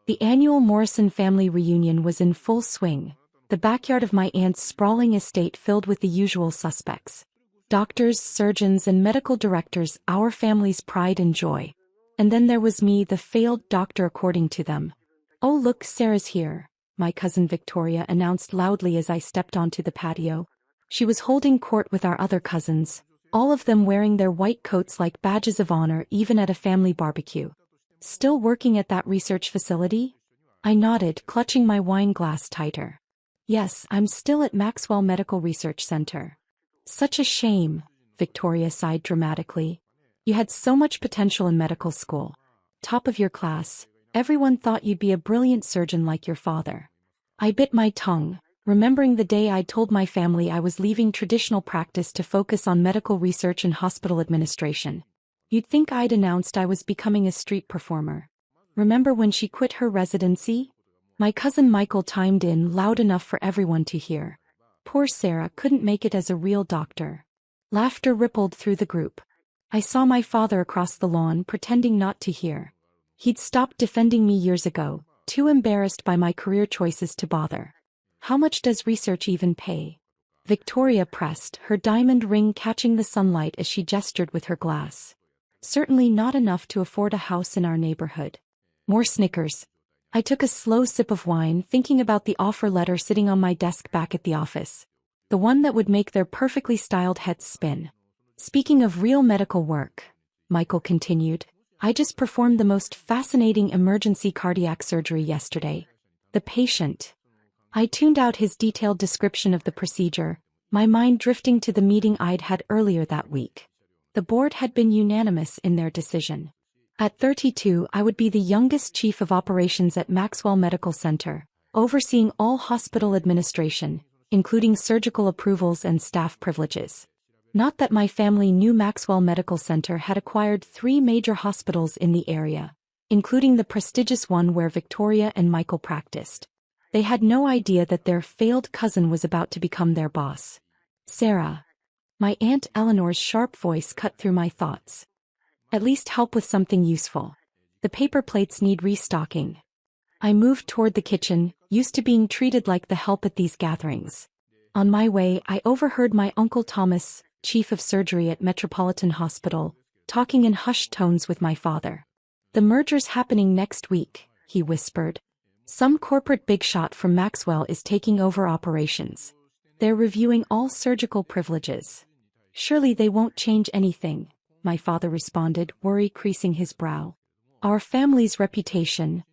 The annual Morrison family reunion was in full swing, the backyard of my aunt's sprawling estate filled with the usual suspects. Doctors, surgeons, and medical directors, our family's pride and joy. And then there was me, the failed doctor according to them. "Oh look, Sarah's here," my cousin Victoria announced loudly as I stepped onto the patio. She was holding court with our other cousins, all of them wearing their white coats like badges of honor even at a family barbecue. "Still working at that research facility?" I nodded, clutching my wine glass tighter. "Yes, I'm still at Maxwell Medical Research Center." "Such a shame," Victoria sighed dramatically. "You had so much potential in medical school. Top of your class, everyone thought you'd be a brilliant surgeon like your father." I bit my tongue, remembering the day I'd told my family I was leaving traditional practice to focus on medical research and hospital administration. You'd think I'd announced I was becoming a street performer. "Remember when she quit her residency?" My cousin Michael chimed in loud enough for everyone to hear. "Poor Sarah couldn't make it as a real doctor." Laughter rippled through the group. I saw my father across the lawn pretending not to hear. He'd stopped defending me years ago, too embarrassed by my career choices to bother. "How much does research even pay?" Victoria pressed, her diamond ring catching the sunlight as she gestured with her glass. "Certainly not enough to afford a house in our neighborhood." More snickers. I took a slow sip of wine, thinking about the offer letter sitting on my desk back at the office. The one that would make their perfectly styled heads spin. "Speaking of real medical work," Michael continued, "I just performed the most fascinating emergency cardiac surgery yesterday. The patient—" I tuned out his detailed description of the procedure, my mind drifting to the meeting I'd had earlier that week. The board had been unanimous in their decision. At 32, I would be the youngest chief of operations at Maxwell Medical Center, overseeing all hospital administration, including surgical approvals and staff privileges. Not that my family knew Maxwell Medical Center had acquired 3 major hospitals in the area, including the prestigious one where Victoria and Michael practiced. They had no idea that their failed cousin was about to become their boss. "Sarah." My Aunt Eleanor's sharp voice cut through my thoughts. "At least help with something useful. The paper plates need restocking." I moved toward the kitchen, used to being treated like the help at these gatherings. On my way, I overheard my Uncle Thomas, chief of surgery at Metropolitan Hospital, talking in hushed tones with my father. "The merger's happening next week," he whispered. "Some corporate big shot from Maxwell is taking over operations. They're reviewing all surgical privileges." "Surely they won't change anything," my father responded, worry creasing his brow. "Our family's reputation."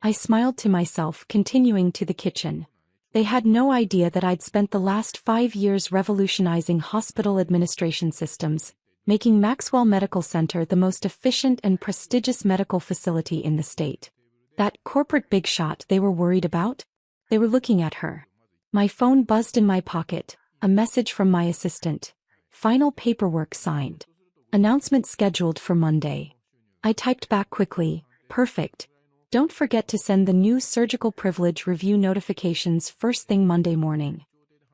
I smiled to myself, continuing to the kitchen. They had no idea that I'd spent the last 5 years revolutionizing hospital administration systems, making Maxwell Medical Center the most efficient and prestigious medical facility in the state. That corporate big shot they were worried about? They were looking at her. My phone buzzed in my pocket, a message from my assistant. "Final paperwork signed. Announcement scheduled for Monday." I typed back quickly, "Perfect. Don't forget to send the new surgical privilege review notifications first thing Monday morning."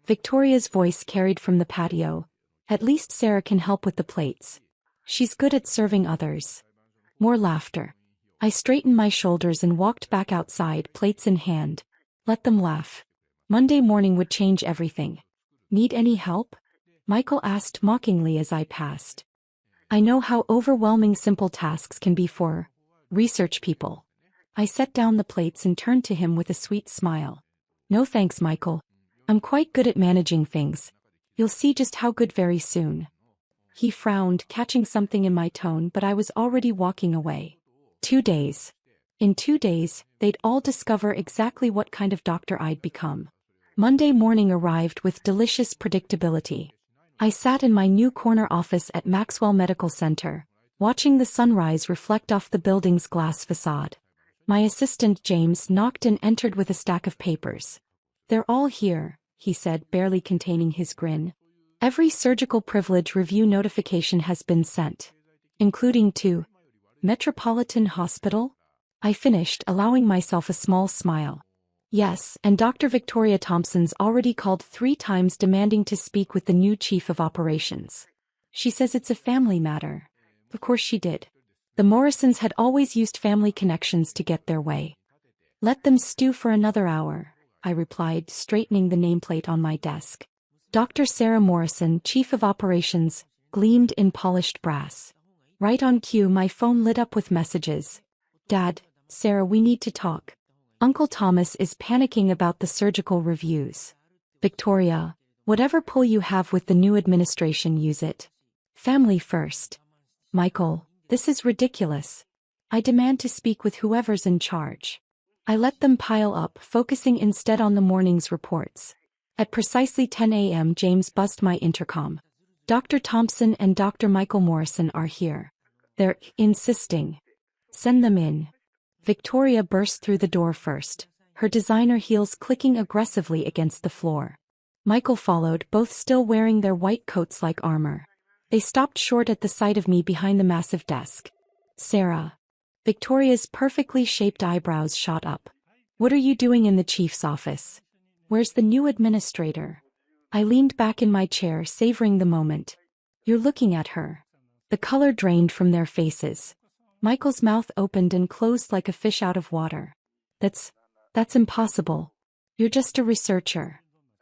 Victoria's voice carried from the patio. "At least Sarah can help with the plates. She's good at serving others." More laughter. I straightened my shoulders and walked back outside, plates in hand. Let them laugh. Monday morning would change everything. "Need any help?" Michael asked mockingly as I passed. I know how overwhelming simple tasks can be for research people. I set down the plates and turned to him with a sweet smile. "No thanks, Michael. I'm quite good at managing things. You'll see just how good very soon." He frowned, catching something in my tone, but I was already walking away. 2 days. In 2 days, they'd all discover exactly what kind of doctor I'd become. Monday morning arrived with delicious predictability. I sat in my new corner office at Maxwell Medical Center, watching the sunrise reflect off the building's glass facade. My assistant James knocked and entered with a stack of papers. "They're all here," he said, barely containing his grin. "Every surgical privilege review notification has been sent, including to Metropolitan Hospital?" I finished, allowing myself a small smile. "Yes, and Dr. Victoria Thompson's already called 3 times demanding to speak with the new chief of operations. She says it's a family matter." Of course she did. The Morrisons had always used family connections to get their way. Let them stew for another hour, I replied, straightening the nameplate on my desk. Dr. Sarah Morrison, Chief of Operations, gleamed in polished brass. Right on cue, my phone lit up with messages. Dad, Sarah, we need to talk. Uncle Thomas is panicking about the surgical reviews. Victoria, whatever pull you have with the new administration, use it. Family first. Michael, this is ridiculous. I demand to speak with whoever's in charge. I let them pile up, focusing instead on the morning's reports. At precisely 10 a.m., James buzzed my intercom. Dr. Thompson and Dr. Michael Morrison are here. They're insisting. Send them in. Victoria burst through the door first, her designer heels clicking aggressively against the floor. Michael followed, both still wearing their white coats like armor. They stopped short at the sight of me behind the massive desk. Sarah. Victoria's perfectly shaped eyebrows shot up. What are you doing in the chief's office? Where's the new administrator? I leaned back in my chair, savoring the moment. You're looking at her. The color drained from their faces. Michael's mouth opened and closed like a fish out of water. That's impossible. You're just a researcher.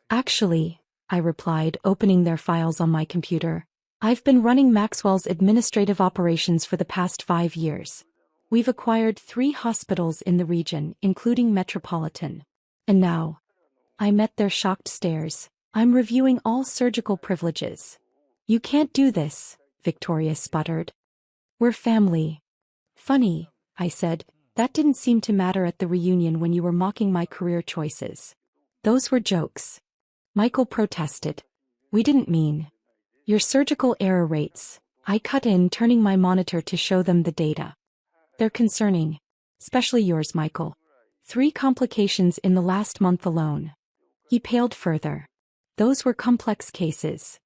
Actually, I replied, opening their files on my computer. I've been running Maxwell's administrative operations for the past 5 years. We've acquired 3 hospitals in the region, including Metropolitan. And now, I met their shocked stares. I'm reviewing all surgical privileges. You can't do this, Victoria sputtered. We're family. Funny, I said, that didn't seem to matter at the reunion when you were mocking my career choices. Those were jokes. Michael protested. We didn't mean. Your surgical error rates. I cut in, turning my monitor to show them the data. They're concerning. Especially yours, Michael. 3 complications in the last month alone. He paled further. Those were complex cases.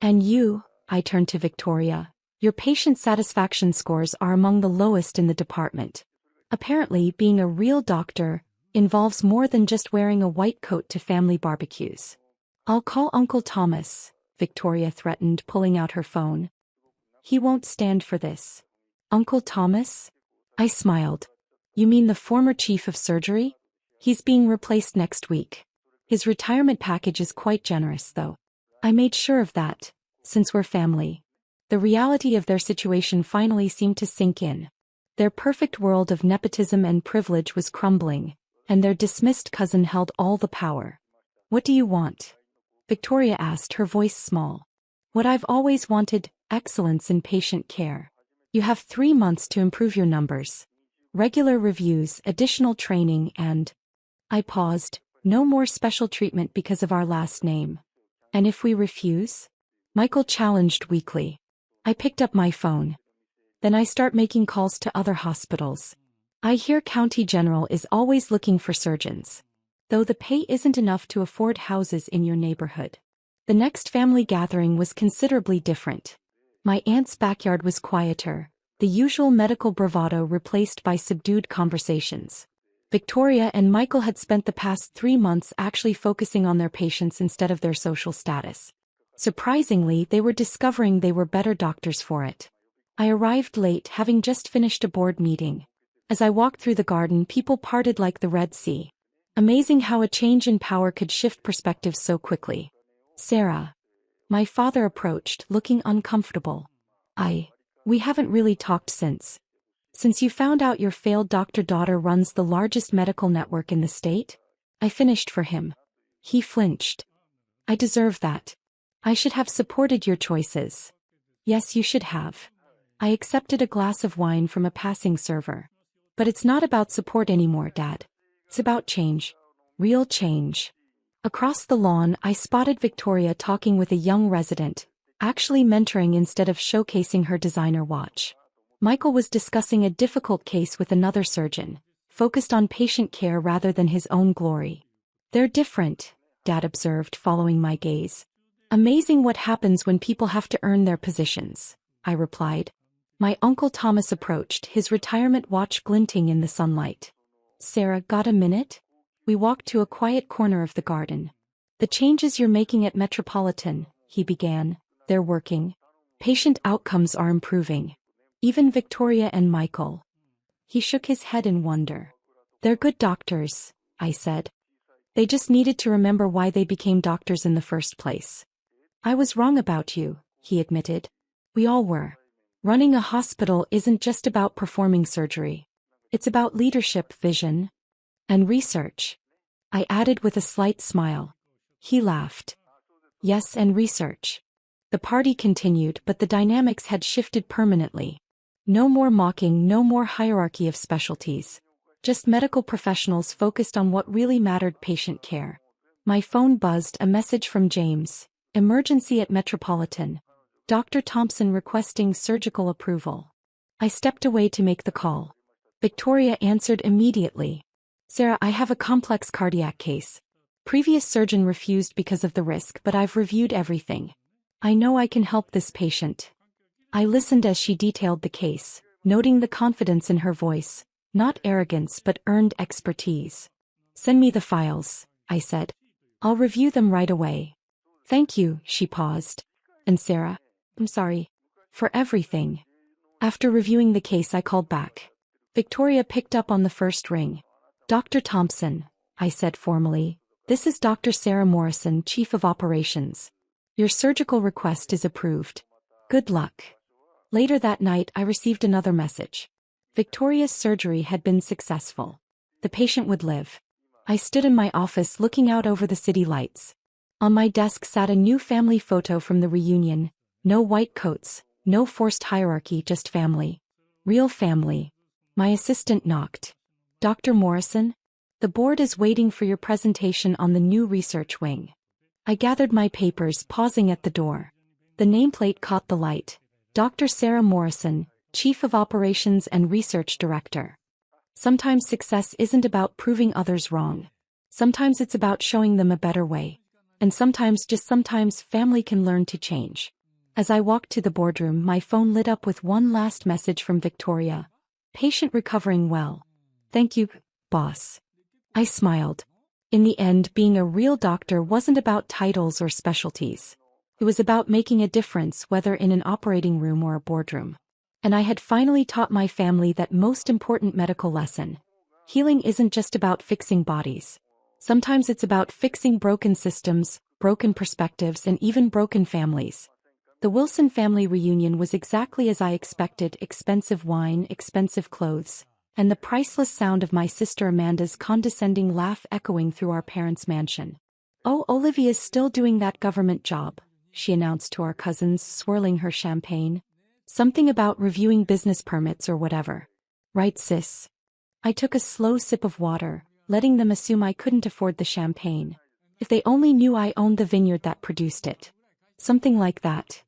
And you, I turned to Victoria, your patient satisfaction scores are among the lowest in the department. Apparently, being a real doctor involves more than just wearing a white coat to family barbecues. I'll call Uncle Thomas, Victoria threatened, pulling out her phone. He won't stand for this. Uncle Thomas? I smiled. You mean the former chief of surgery? He's being replaced next week. His retirement package is quite generous, though. I made sure of that, since we're family. The reality of their situation finally seemed to sink in. Their perfect world of nepotism and privilege was crumbling, and their dismissed cousin held all the power. What do you want? Victoria asked, her voice small. What I've always wanted, excellence in patient care. You have 3 months to improve your numbers. Regular reviews, additional training, and... I paused. No more special treatment because of our last name. And if we refuse? Michael challenged weakly. I picked up my phone. Then I start making calls to other hospitals. I hear County General is always looking for surgeons. Though the pay isn't enough to afford houses in your neighborhood. The next family gathering was considerably different. My aunt's backyard was quieter, the usual medical bravado replaced by subdued conversations. Victoria and Michael had spent the past 3 months actually focusing on their patients instead of their social status. Surprisingly, they were discovering they were better doctors for it. I arrived late, having just finished a board meeting. As I walked through the garden, people parted like the Red Sea. Amazing how a change in power could shift perspectives so quickly. Sarah. My father approached, looking uncomfortable. We haven't really talked since. Since you found out your failed doctor-daughter runs the largest medical network in the state? I finished for him. He flinched. I deserve that. I should have supported your choices. Yes, you should have. I accepted a glass of wine from a passing server. But it's not about support anymore, Dad. It's about change. Real change. Across the lawn, I spotted Victoria talking with a young resident, actually mentoring instead of showcasing her designer watch. Michael was discussing a difficult case with another surgeon, focused on patient care rather than his own glory. They're different, Dad observed, following my gaze. Amazing what happens when people have to earn their positions, I replied. My Uncle Thomas approached, his retirement watch glinting in the sunlight. Sarah, got a minute? We walked to a quiet corner of the garden. The changes you're making at Metropolitan, he began, they're working. Patient outcomes are improving. Even Victoria and Michael. He shook his head in wonder. They're good doctors, I said. They just needed to remember why they became doctors in the first place. I was wrong about you, he admitted. We all were. Running a hospital isn't just about performing surgery. It's about leadership, vision, and research. I added with a slight smile. He laughed. Yes, and research. The party continued, but the dynamics had shifted permanently. No more mocking, no more hierarchy of specialties. Just medical professionals focused on what really mattered: patient care. My phone buzzed, a message from James. Emergency at Metropolitan. Dr. Thompson requesting surgical approval. I stepped away to make the call. Victoria answered immediately. Sarah, I have a complex cardiac case. Previous surgeon refused because of the risk, but I've reviewed everything. I know I can help this patient. I listened as she detailed the case, noting the confidence in her voice, not arrogance but earned expertise. Send me the files, I said. I'll review them right away. Thank you, she paused. And Sarah, I'm sorry for everything. After reviewing the case, I called back. Victoria picked up on the first ring. Dr. Thompson, I said formally, this is Dr. Sarah Morrison, Chief of Operations. Your surgical request is approved. Good luck. Later that night, I received another message. Victoria's surgery had been successful. The patient would live. I stood in my office looking out over the city lights. On my desk sat a new family photo from the reunion. No white coats, no forced hierarchy, just family. Real family. My assistant knocked. Dr. Morrison? The board is waiting for your presentation on the new research wing. I gathered my papers, pausing at the door. The nameplate caught the light. Dr. Sarah Morrison, Chief of Operations and Research Director. Sometimes success isn't about proving others wrong. Sometimes it's about showing them a better way. And sometimes, just sometimes, family can learn to change. As I walked to the boardroom, my phone lit up with one last message from Victoria. Patient recovering well. Thank you, boss. I smiled. In the end, being a real doctor wasn't about titles or specialties. It was about making a difference, whether in an operating room or a boardroom. And I had finally taught my family that most important medical lesson. Healing isn't just about fixing bodies. Sometimes it's about fixing broken systems, broken perspectives, and even broken families. The Wilson family reunion was exactly as I expected: expensive wine, expensive clothes, and the priceless sound of my sister Amanda's condescending laugh echoing through our parents' mansion. Oh, Olivia's still doing that government job, she announced to our cousins, swirling her champagne. Something about reviewing business permits or whatever. Right, sis? I took a slow sip of water, letting them assume I couldn't afford the champagne. If they only knew I owned the vineyard that produced it. Something like that.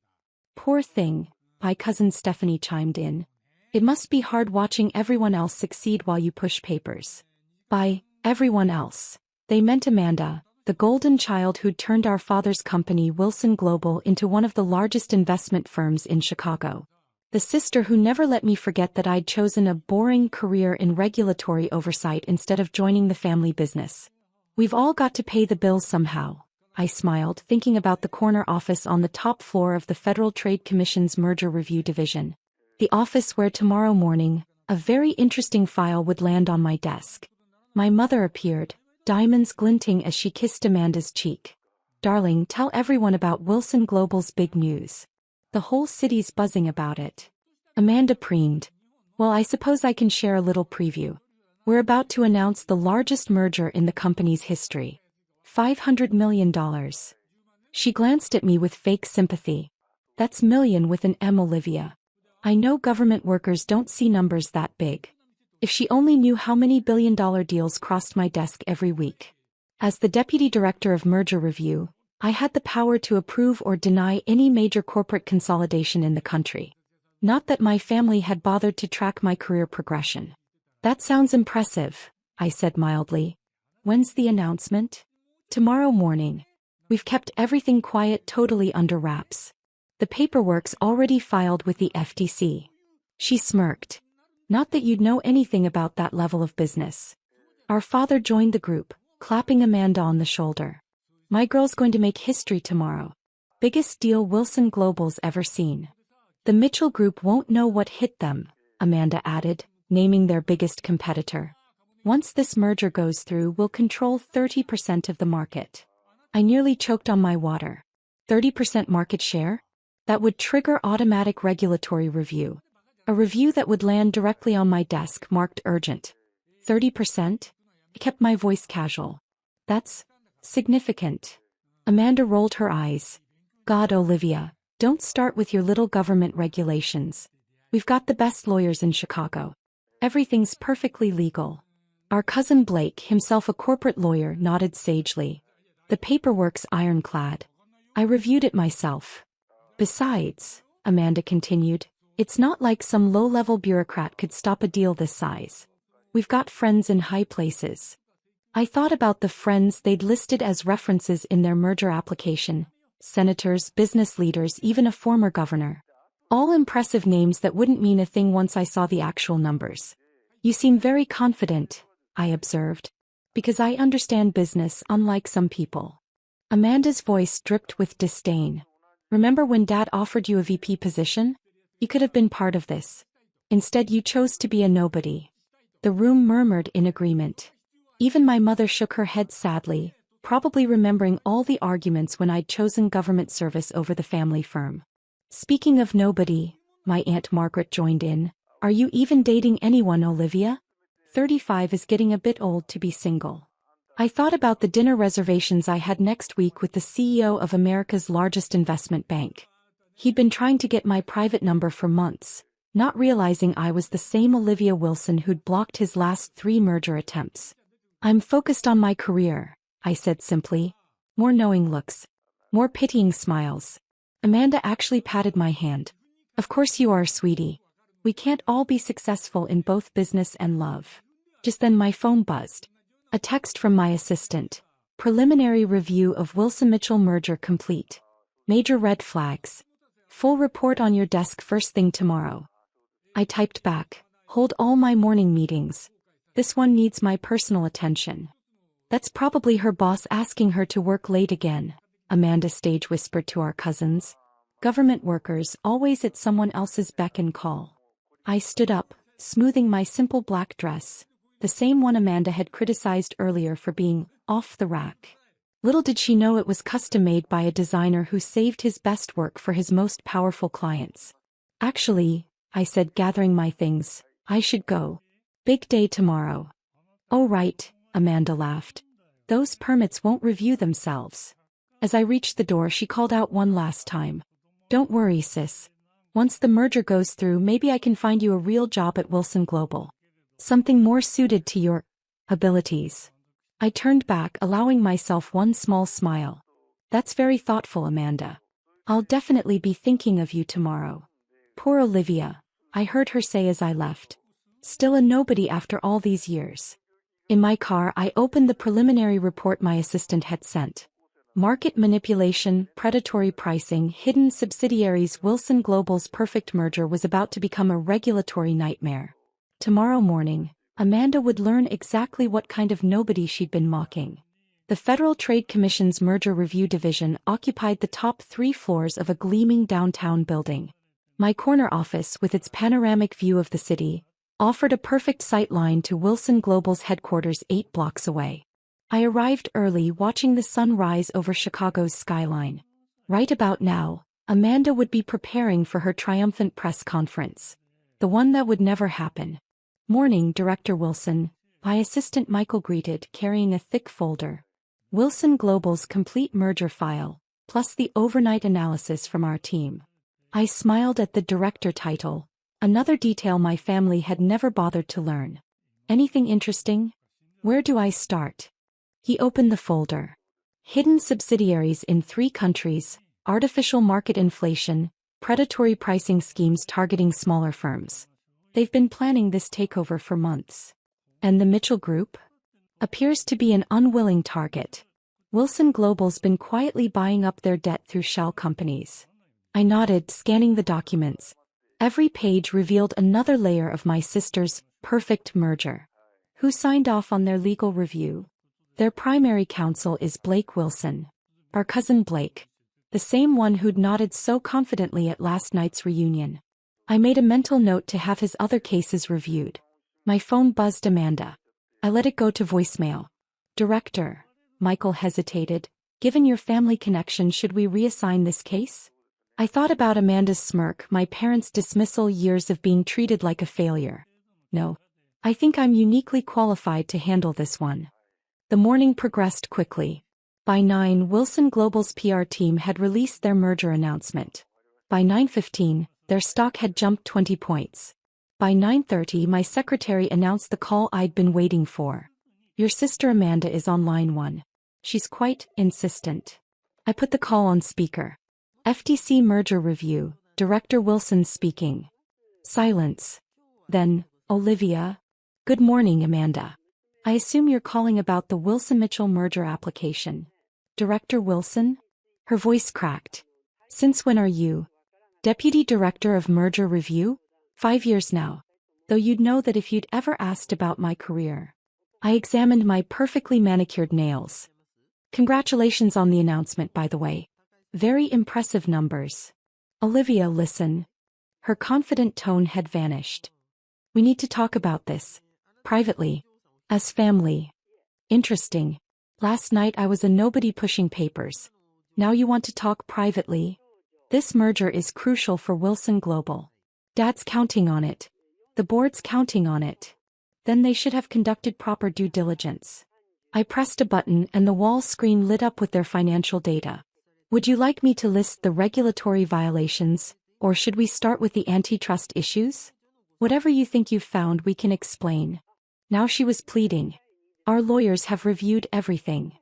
Poor thing, my cousin Stephanie chimed in. It must be hard watching everyone else succeed while you push papers. By everyone else, they meant Amanda, the golden child who'd turned our father's company Wilson Global into one of the largest investment firms in Chicago. The sister who never let me forget that I'd chosen a boring career in regulatory oversight instead of joining the family business. We've all got to pay the bills somehow, I smiled, thinking about the corner office on the top floor of the Federal Trade Commission's Merger Review Division. The office where tomorrow morning, a very interesting file would land on my desk. My mother appeared, diamonds glinting as she kissed Amanda's cheek. Darling, tell everyone about Wilson Global's big news. The whole city's buzzing about it. Amanda preened. Well, I suppose I can share a little preview. We're about to announce the largest merger in the company's history. $500 million. She glanced at me with fake sympathy. That's million with an M, Olivia. I know government workers don't see numbers that big. If she only knew how many billion-dollar deals crossed my desk every week. As the Deputy Director of Merger Review, I had the power to approve or deny any major corporate consolidation in the country. Not that my family had bothered to track my career progression. That sounds impressive, I said mildly. When's the announcement? Tomorrow morning. We've kept everything quiet, totally under wraps. The paperwork's already filed with the FTC. She smirked. Not that you'd know anything about that level of business. Our father joined the group, clapping Amanda on the shoulder. My girl's going to make history tomorrow. Biggest deal Wilson Global's ever seen. The Mitchell Group won't know what hit them, Amanda added, naming their biggest competitor. Once this merger goes through, we'll control 30% of the market. I nearly choked on my water. 30% market share? That would trigger automatic regulatory review. A review that would land directly on my desk marked urgent. 30%? I kept my voice casual. That's significant. Amanda rolled her eyes. God, Olivia, don't start with your little government regulations. We've got the best lawyers in Chicago. Everything's perfectly legal. Our cousin Blake, himself a corporate lawyer, nodded sagely. The paperwork's ironclad. I reviewed it myself. Besides, Amanda continued, it's not like some low-level bureaucrat could stop a deal this size. We've got friends in high places. I thought about the friends they'd listed as references in their merger application. Senators, business leaders, even a former governor. All impressive names that wouldn't mean a thing once I saw the actual numbers. You seem very confident, I observed. Because I understand business, unlike some people. Amanda's voice dripped with disdain. Remember when Dad offered you a VP position? You could have been part of this. Instead, you chose to be a nobody. The room murmured in agreement. Even my mother shook her head sadly, probably remembering all the arguments when I'd chosen government service over the family firm. Speaking of nobody, my Aunt Margaret joined in. Are you even dating anyone, Olivia? 35 is getting a bit old to be single. I thought about the dinner reservations I had next week with the CEO of America's largest investment bank. He'd been trying to get my private number for months, not realizing I was the same Olivia Wilson who'd blocked his last 3 merger attempts. I'm focused on my career, I said simply. More knowing looks. More pitying smiles. Amanda actually patted my hand. Of course you are, sweetie. We can't all be successful in both business and love. Just then my phone buzzed. A text from my assistant. Preliminary review of Wilson-Mitchell merger complete. Major red flags. Full report on your desk first thing tomorrow. I typed back. Hold all my morning meetings. This one needs my personal attention. That's probably her boss asking her to work late again, Amanda stage whispered to our cousins. Government workers always at someone else's beck and call. I stood up, smoothing my simple black dress. The same one Amanda had criticized earlier for being off the rack. Little did she know it was custom-made by a designer who saved his best work for his most powerful clients. Actually, I said, gathering my things, I should go. Big day tomorrow. Oh right, Amanda laughed. Those permits won't review themselves. As I reached the door, she called out one last time. Don't worry, sis. Once the merger goes through, maybe I can find you a real job at Wilson Global. Something more suited to your abilities. I turned back, allowing myself one small smile. That's very thoughtful, Amanda. I'll definitely be thinking of you tomorrow. Poor Olivia, I heard her say as I left. Still a nobody after all these years. In my car, I opened the preliminary report my assistant had sent. Market manipulation, predatory pricing, hidden subsidiaries. Wilson Global's perfect merger was about to become a regulatory nightmare. Tomorrow morning, Amanda would learn exactly what kind of nobody she'd been mocking. The Federal Trade Commission's Merger Review Division occupied the top 3 floors of a gleaming downtown building. My corner office, with its panoramic view of the city, offered a perfect sight line to Wilson Global's headquarters 8 blocks away. I arrived early, watching the sun rise over Chicago's skyline. Right about now, Amanda would be preparing for her triumphant press conference. The one that would never happen. Morning, Director Wilson, my assistant Michael greeted, carrying a thick folder. Wilson Global's complete merger file, plus the overnight analysis from our team. I smiled at the director title, another detail my family had never bothered to learn. Anything interesting? Where do I start? He opened the folder. Hidden subsidiaries in 3 countries, artificial market inflation, predatory pricing schemes targeting smaller firms. They've been planning this takeover for months. And the Mitchell Group? Appears to be an unwilling target. Wilson Global's been quietly buying up their debt through shell companies. I nodded, scanning the documents. Every page revealed another layer of my sister's perfect merger. Who signed off on their legal review? Their primary counsel is Blake Wilson. Our cousin Blake. The same one who'd nodded so confidently at last night's reunion. I made a mental note to have his other cases reviewed. My phone buzzed. Amanda. I let it go to voicemail. Director. Michael hesitated. Given your family connection, should we reassign this case? I thought about Amanda's smirk, my parents' dismissal, years of being treated like a failure. No. I think I'm uniquely qualified to handle this one. The morning progressed quickly. By 9, Wilson Global's PR team had released their merger announcement. By 9:15, their stock had jumped 20 points. By 9:30, my secretary announced the call I'd been waiting for. Your sister Amanda is on line 1. She's quite insistent. I put the call on speaker. FTC merger review, Director Wilson speaking. Silence. Then, Olivia. Good morning, Amanda. I assume you're calling about the Wilson-Mitchell merger application. Director Wilson? Her voice cracked. Since when are you Deputy Director of Merger Review? 5 years now. Though you'd know that if you'd ever asked about my career. I examined my perfectly manicured nails. Congratulations on the announcement, by the way. Very impressive numbers. Olivia, listen. Her confident tone had vanished. We need to talk about this. Privately. As family. Interesting. Last night I was a nobody pushing papers. Now you want to talk privately? This merger is crucial for Wilson Global. Dad's counting on it. The board's counting on it. Then they should have conducted proper due diligence. I pressed a button and the wall screen lit up with their financial data. Would you like me to list the regulatory violations, or should we start with the antitrust issues? Whatever you think you've found, we can explain. Now she was pleading. Our lawyers have reviewed everything.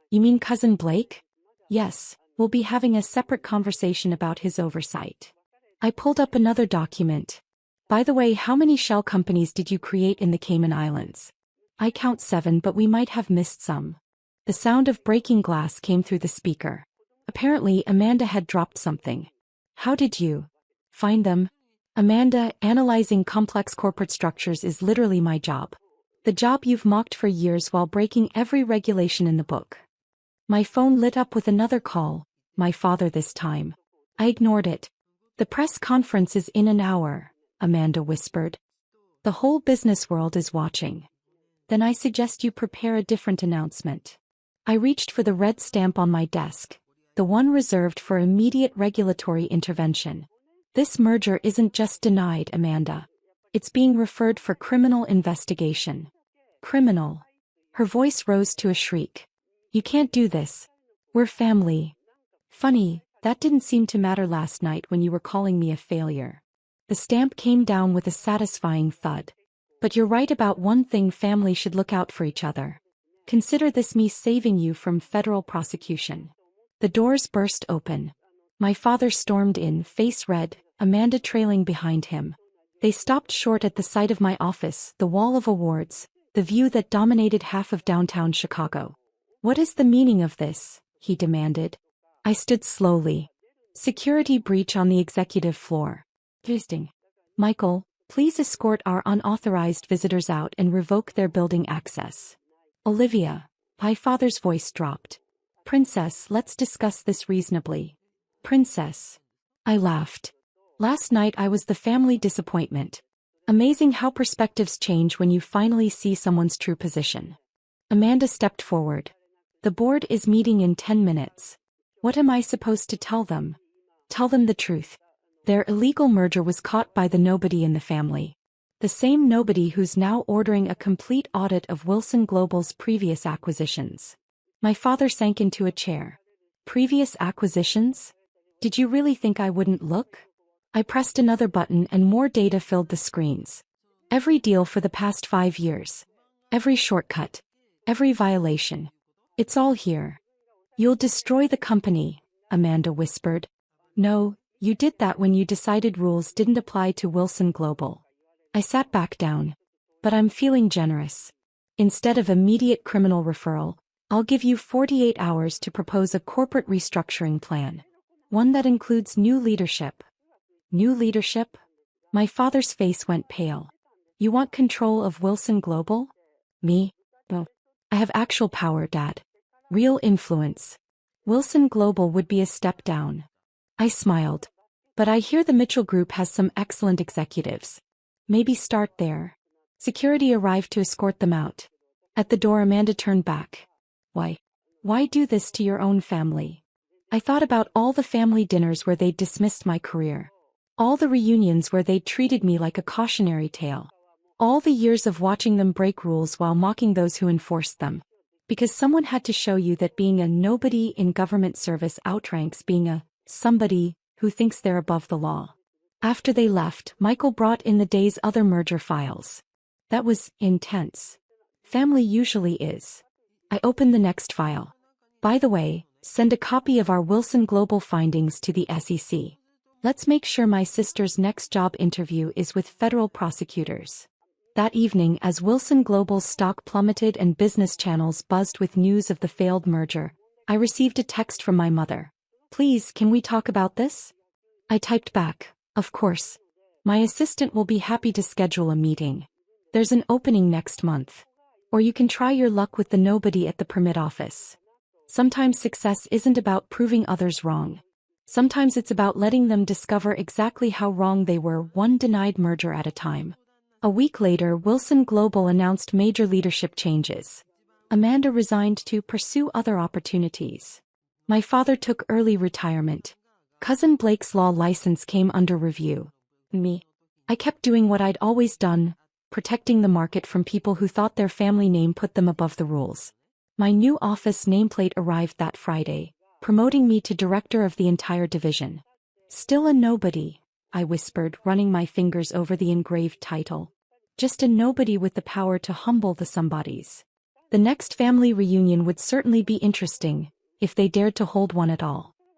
You mean Cousin Blake? Yes, we'll be having a separate conversation about his oversight. I pulled up another document. By the way, how many shell companies did you create in the Cayman Islands? I count 7, but we might have missed some. The sound of breaking glass came through the speaker. Apparently, Amanda had dropped something. How did you find them? Amanda, analyzing complex corporate structures is literally my job. The job you've mocked for years while breaking every regulation in the book. My phone lit up with another call, my father this time. I ignored it. The press conference is in an hour, Amanda whispered. The whole business world is watching. Then I suggest you prepare a different announcement. I reached for the red stamp on my desk, the one reserved for immediate regulatory intervention. This merger isn't just denied, Amanda. It's being referred for criminal investigation. Criminal. Her voice rose to a shriek. You can't do this. We're family. Funny, that didn't seem to matter last night when you were calling me a failure. The stamp came down with a satisfying thud. But you're right about one thing, family should look out for each other. Consider this me saving you from federal prosecution. The doors burst open. My father stormed in, face red, Amanda trailing behind him. They stopped short at the sight of my office, the wall of awards, the view that dominated half of downtown Chicago. What is the meaning of this? He demanded. I stood slowly. Security breach on the executive floor. Interesting. Michael, please escort our unauthorized visitors out and revoke their building access. Olivia. My father's voice dropped. Princess, let's discuss this reasonably. Princess. I laughed. Last night I was the family disappointment. Amazing how perspectives change when you finally see someone's true position. Amanda stepped forward. The board is meeting in 10 minutes. What am I supposed to tell them? Tell them the truth. Their illegal merger was caught by the nobody in the family. The same nobody who's now ordering a complete audit of Wilson Global's previous acquisitions. My father sank into a chair. Previous acquisitions? Did you really think I wouldn't look? I pressed another button and more data filled the screens. Every deal for the past 5 years. Every shortcut. Every violation. It's all here. You'll destroy the company, Amanda whispered. No, you did that when you decided rules didn't apply to Wilson Global. I sat back down. But I'm feeling generous. Instead of immediate criminal referral, I'll give you 48 hours to propose a corporate restructuring plan. One that includes new leadership. New leadership? My father's face went pale. You want control of Wilson Global? Me? No. I have actual power, Dad. Real influence. Wilson Global would be a step down. I smiled. But I hear the Mitchell Group has some excellent executives. Maybe start there. Security arrived to escort them out. At the door, Amanda turned back. Why? Why do this to your own family? I thought about all the family dinners where they'd dismissed my career. All the reunions where they'd treated me like a cautionary tale. All the years of watching them break rules while mocking those who enforced them. Because someone had to show you that being a nobody in government service outranks being a somebody who thinks they're above the law. After they left, Michael brought in the day's other merger files. That was intense. Family usually is. I opened the next file. By the way, send a copy of our Wilson Global findings to the SEC. Let's make sure my sister's next job interview is with federal prosecutors. That evening, as Wilson Global's stock plummeted and business channels buzzed with news of the failed merger, I received a text from my mother. Please, can we talk about this? I typed back, of course. My assistant will be happy to schedule a meeting. There's an opening next month. Or you can try your luck with the nobody at the permit office. Sometimes success isn't about proving others wrong. Sometimes it's about letting them discover exactly how wrong they were, one denied merger at a time. A week later, Wilson Global announced major leadership changes. Amanda resigned to pursue other opportunities. My father took early retirement. Cousin Blake's law license came under review. Me. I kept doing what I'd always done, protecting the market from people who thought their family name put them above the rules. My new office nameplate arrived that Friday, promoting me to director of the entire division. Still a nobody, I whispered, running my fingers over the engraved title. Just a nobody with the power to humble the somebodies. The next family reunion would certainly be interesting, if they dared to hold one at all.